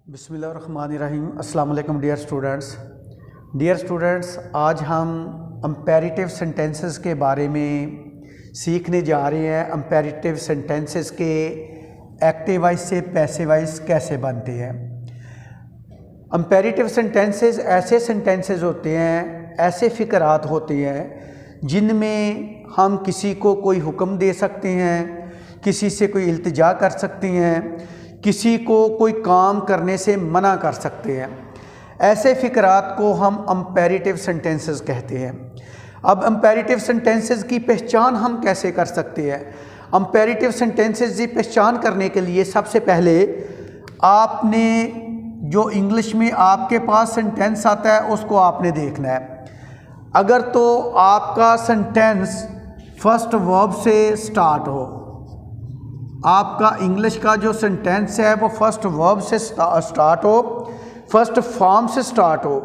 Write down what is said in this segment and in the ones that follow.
बिस्मिल्लाहिर्रहमानिर्रहीम। अस्सलाम वालेकुम डियर स्टूडेंट्स, आज हम कंपैरेटिव सेंटेंसेस के बारे में सीखने जा रहे हैं। कंपैरेटिव सेंटेंसेस के एक्टिव वॉइस से पैसिव वॉइस कैसे बनते हैं। कंपैरेटिव सेंटेंसेस ऐसे सेंटेंसेस होते हैं, ऐसे फ़िक्रात होते हैं जिनमें हम किसी को कोई हुक्म दे सकते हैं, किसी से कोई इल्तिजा कर सकते हैं, किसी को कोई काम करने से मना कर सकते हैं। ऐसे फ़िक्रात को हम कंपैरेटिव सेंटेंसेस कहते हैं। अब कंपैरेटिव सेंटेंसेस की पहचान हम कैसे कर सकते हैं। कंपैरेटिव सेंटेंसेस की पहचान करने के लिए सबसे पहले आपने जो इंग्लिश में आपके पास सेंटेंस आता है उसको आपने देखना है। अगर तो आपका सेंटेंस फर्स्ट वर्ब से स्टार्ट हो, आपका इंग्लिश का जो सेंटेंस है वो फर्स्ट वर्ब से स्टार्ट हो, फर्स्ट फॉर्म से स्टार्ट हो,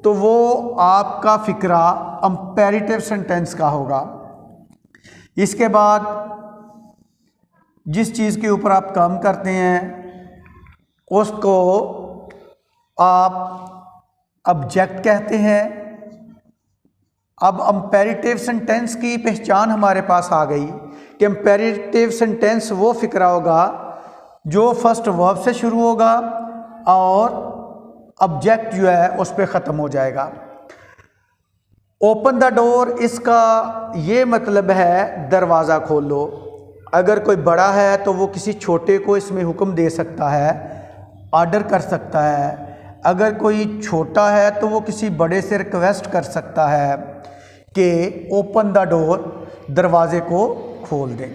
तो वो आपका फ़िक्रा कंपैरेटिव सेंटेंस का होगा। इसके बाद जिस चीज़ के ऊपर आप काम करते हैं उसको आप ऑब्जेक्ट कहते हैं। अब कंपैरेटिव सेंटेंस की पहचान हमारे पास आ गई कि कंपैरेटिव सेंटेंस वो फ़िक्रा होगा जो फर्स्ट वर्ब से शुरू होगा और ऑब्जेक्ट जो है उस पर ख़त्म हो जाएगा। ओपन द डोर, इसका ये मतलब है दरवाज़ा खोलो। अगर कोई बड़ा है तो वो किसी छोटे को इसमें हुक्म दे सकता है, ऑर्डर कर सकता है। अगर कोई छोटा है तो वो किसी बड़े से रिक्वेस्ट कर सकता है कि ओपन द डोर, दरवाजे को खोल दें।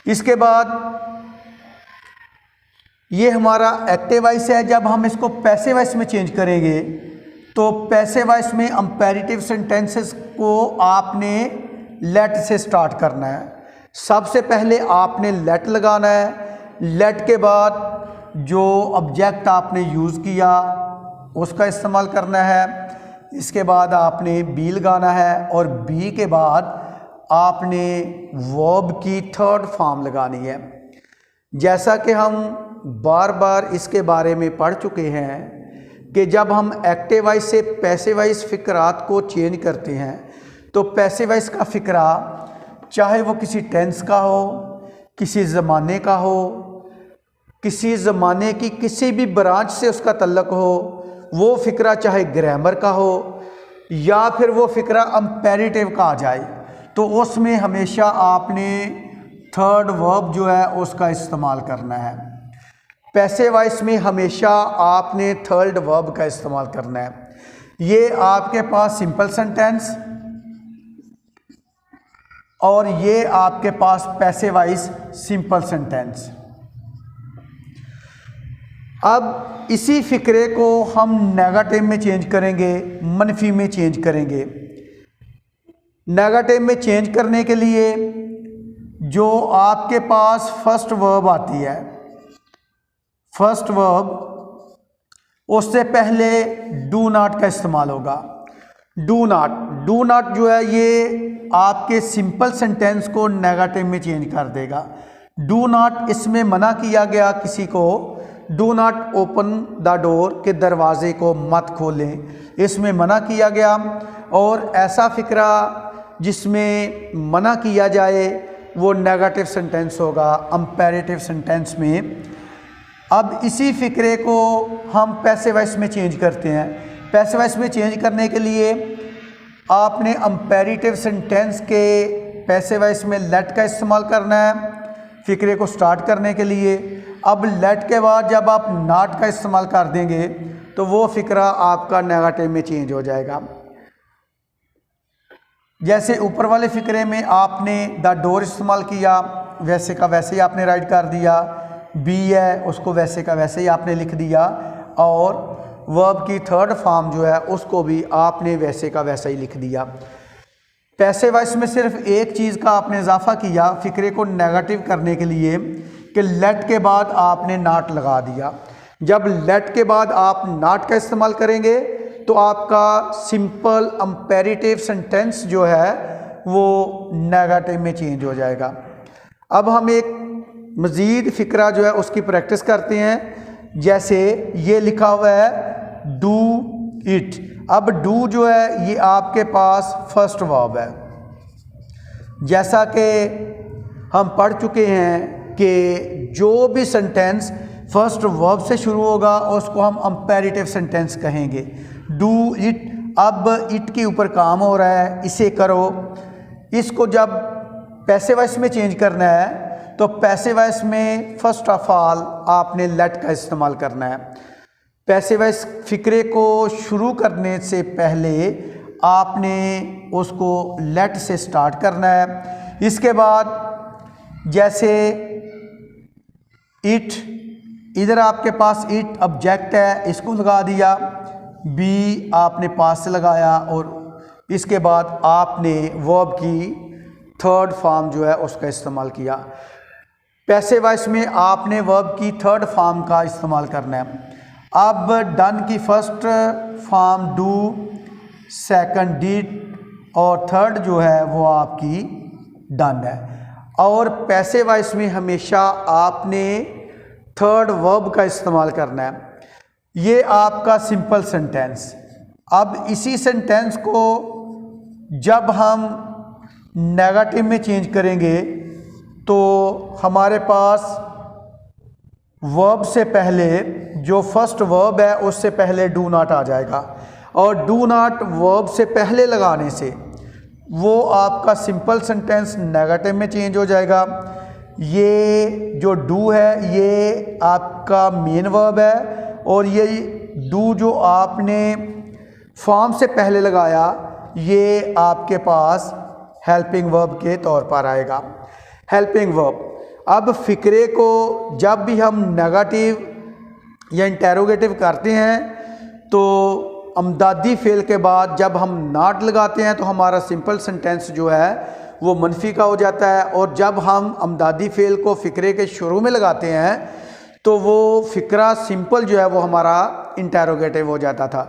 इसके बाद ये हमारा एक्टिव वॉइस है। जब हम इसको पैसिव वॉइस में चेंज करेंगे तो पैसिव वॉइस में कंपैरेटिव सेंटेंसेस को आपने लेट से स्टार्ट करना है। सबसे पहले आपने लेट लगाना है। लेट के बाद जो ऑब्जेक्ट आपने यूज़ किया उसका इस्तेमाल करना है। इसके बाद आपने बी लगाना है और बी के बाद आपने वर्ब की थर्ड फॉर्म लगानी है। जैसा कि हम बार बार इसके बारे में पढ़ चुके हैं कि जब हम एक्टिव वॉइस से पैसिव वॉइस फ़िक्रात को चेंज करते हैं तो पैसिव वॉइस का फ़िक्रा चाहे वो किसी टेंस का हो, किसी ज़माने का हो, किसी ज़माने की किसी भी ब्रांच से उसका तल्लुक़ हो, वो फ़िक्रा चाहे ग्रामर का हो या फिर वो फ़िक्रा कंपैरेटिव का आ जाए, तो उसमें हमेशा आपने थर्ड वर्ब जो है उसका इस्तेमाल करना है। पैसिव वॉइस में हमेशा आपने थर्ड वर्ब का इस्तेमाल करना है। ये आपके पास सिंपल सेंटेंस और ये आपके पास पैसिव वॉइस सिंपल सेंटेंस। अब इसी फ़िक्रे को हम नेगेटिव में चेंज करेंगे, मनफी में चेंज करेंगे। नेगेटिव में चेंज करने के लिए जो आपके पास फर्स्ट वर्ब आती है, फर्स्ट वर्ब, उससे पहले डू नॉट का इस्तेमाल होगा। डू नॉट जो है ये आपके सिंपल सेंटेंस को नेगेटिव में चेंज कर देगा। डू नॉट, इसमें मना किया गया किसी को, do not open the door, के दरवाजे को मत खोलें, इसमें मना किया गया। और ऐसा फ़िक्रा जिसमें मना किया जाए वो नेगेटिव सेंटेंस होगा कंपैरेटिव सेंटेंस में। अब इसी फ़िक्रे को हम पैसिव वॉइस में चेंज करते हैं। पैसिव वॉइस में चेंज करने के लिए आपने कंपैरेटिव सेंटेंस के पैसिव वॉइस में लेट का इस्तेमाल करना है फ़िक्रे को स्टार्ट करने के लिए। अब लेट के बाद जब आप नॉट का इस्तेमाल कर देंगे तो वो फ़िक्रा आपका नेगेटिव में चेंज हो जाएगा। जैसे ऊपर वाले फ़िक्रे में आपने द डोर इस्तेमाल किया, वैसे का वैसे ही आपने राइट कर दिया। बी है उसको वैसे का वैसे ही आपने लिख दिया और वर्ब की थर्ड फॉर्म जो है उसको भी आपने वैसे का वैसा ही लिख दिया। पैसिव वॉइस में सिर्फ एक चीज़ का आपने इजाफा किया फ़िक्रे को नेगेटिव करने के लिए कि लेट के बाद आपने नॉट लगा दिया। जब लेट के बाद आप नॉट का इस्तेमाल करेंगे तो आपका सिंपल कंपैरेटिव सेंटेंस जो है वो नेगेटिव में चेंज हो जाएगा। अब हम एक मज़ीद फ़िक्रा जो है उसकी प्रैक्टिस करते हैं जैसे ये लिखा हुआ है डू इट। अब डू जो है ये आपके पास फर्स्ट वर्ब है। जैसा कि हम पढ़ चुके हैं कि जो भी सेंटेंस फर्स्ट वर्ब से शुरू होगा उसको हम कंपैरेटिव सेंटेंस कहेंगे। डू इट, अब इट के ऊपर काम हो रहा है, इसे करो। इसको जब पैसिव वॉइस में चेंज करना है तो पैसिव वॉइस में फर्स्ट ऑफ ऑल आपने लेट का इस्तेमाल करना है। पैसिव वॉइस फिक्रे को शुरू करने से पहले आपने उसको लेट से स्टार्ट करना है। इसके बाद जैसे इट, इधर आपके पास इट ऑब्जेक्ट है, इसको लगा दिया, बी आपने पास से लगाया और इसके बाद आपने वर्ब की थर्ड फॉर्म जो है उसका इस्तेमाल किया। पैसिव वॉइस में आपने वर्ब की थर्ड फॉर्म का इस्तेमाल करना है। अब डन की first form do, second did और थर्ड जो है वो आपकी डन है। और पैसिव वॉइस में हमेशा आपने थर्ड वर्ब का इस्तेमाल करना है। ये आपका सिंपल सेंटेंस। अब इसी सेंटेंस को जब हम नेगेटिव में चेंज करेंगे तो हमारे पास वर्ब से पहले जो फर्स्ट वर्ब है उससे पहले डू नॉट आ जाएगा, और डू नॉट वर्ब से पहले लगाने से वो आपका सिंपल सेंटेंस नेगेटिव में चेंज हो जाएगा। ये जो डू है ये आपका मेन वर्ब है और ये डू जो आपने फॉर्म से पहले लगाया ये आपके पास हेल्पिंग वर्ब के तौर पर आएगा। Helping verb. अब फिक्रे को जब भी हम नेगेटिव या इंटेरोगेटिव करते हैं तो अमदादी फेल के बाद जब हम नॉट लगाते हैं तो हमारा सिंपल सेंटेंस जो है वो मनफी का हो जाता है, और जब हम अमदादी फेल को फिक्रे के शुरू में लगाते हैं तो वो फिक्रा सिंपल जो है वो हमारा इंटेरोगेटिव हो जाता था।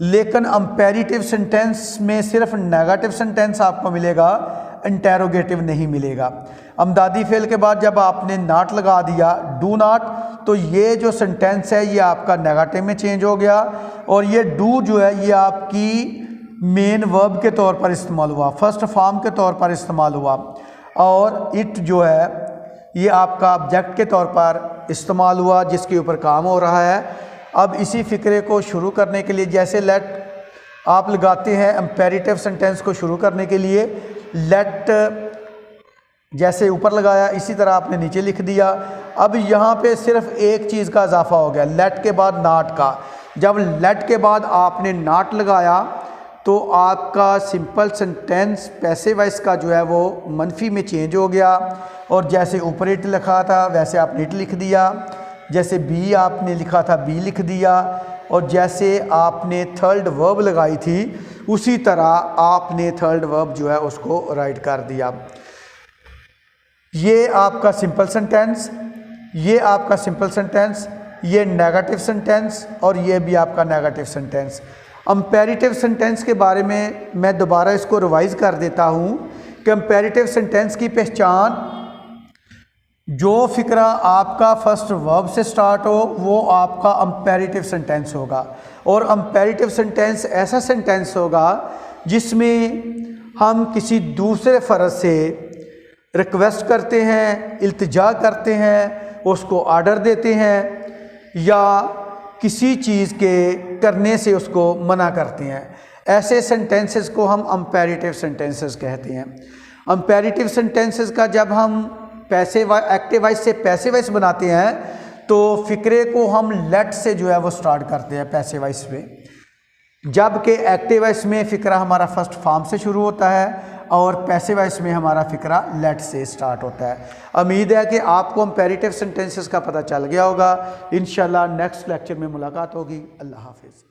लेकिन कंपैरेटिव सेंटेंस में सिर्फ नेगेटिव सेंटेंस आपको मिलेगा, इंटेरोगेटिव नहीं मिलेगा। अमदादी फेल के बाद जब आपने नॉट लगा दिया डू नॉट, तो ये जो सेंटेंस है ये आपका नेगेटिव में चेंज हो गया, और ये डू जो है ये आपकी मेन वर्ब के तौर पर इस्तेमाल हुआ, फर्स्ट फॉर्म के तौर पर इस्तेमाल हुआ, और इट जो है ये आपका ऑब्जेक्ट के तौर पर इस्तेमाल हुआ जिसके ऊपर काम हो रहा है। अब इसी फिक्रे को शुरू करने के लिए जैसे लेट आप लगाते हैं कंपैरेटिव सेंटेंस को शुरू करने के लिए, लेट जैसे ऊपर लगाया इसी तरह आपने नीचे लिख दिया। अब यहाँ पे सिर्फ एक चीज़ का इजाफा हो गया, लेट के बाद नॉट का। जब लेट के बाद आपने नॉट लगाया तो आपका सिंपल सेंटेंस पैसिव वॉइस का जो है वो मनफी में चेंज हो गया, और जैसे ऊपर इट लिखा था वैसे आपने इट लिख दिया, जैसे बी आपने लिखा था बी लिख दिया, और जैसे आपने थर्ड वर्ब लगाई थी उसी तरह आपने थर्ड वर्ब जो है उसको राइट कर दिया। ये आपका सिंपल सेंटेंस, ये आपका सिंपल सेंटेंस, ये नेगेटिव सेंटेंस, और ये भी आपका नेगेटिव सेंटेंस। कंपैरेटिव सेंटेंस के बारे में मैं दोबारा इसको रिवाइज कर देता हूँ। कंपैरेटिव सेंटेंस की पहचान, जो फिक्रा आपका फर्स्ट वर्ब से स्टार्ट हो वो आपका कंपैरेटिव सेंटेंस होगा, और कंपैरेटिव सेंटेंस ऐसा सेंटेंस होगा जिसमें हम किसी दूसरे फ़र्द से रिक्वेस्ट करते हैं, इल्तिजा करते हैं, उसको ऑर्डर देते हैं, या किसी चीज़ के करने से उसको मना करते हैं। ऐसे सेंटेंसेस को हम कंपैरेटिव सेंटेंसेस कहते हैं। कंपैरेटिव सेंटेंसेस का जब हम पैसिव एक्टिव वॉइस से पैसिव वॉइस बनाते हैं तो फिक्रे को हम लेट से जो है वो स्टार्ट करते हैं पैसिव वॉइस में, जबकि एक्टिव वॉइस में फ़िक्रा हमारा फर्स्ट फॉर्म से शुरू होता है और पैसिव वॉइस में हमारा फ़िक्रा लेट से स्टार्ट होता है। उम्मीद है कि आपको कंपैरेटिव सेंटेंसेस का पता चल गया होगा। इंशाल्लाह नेक्स्ट लेक्चर में मुलाकात होगी। अल्लाह हाफिज़।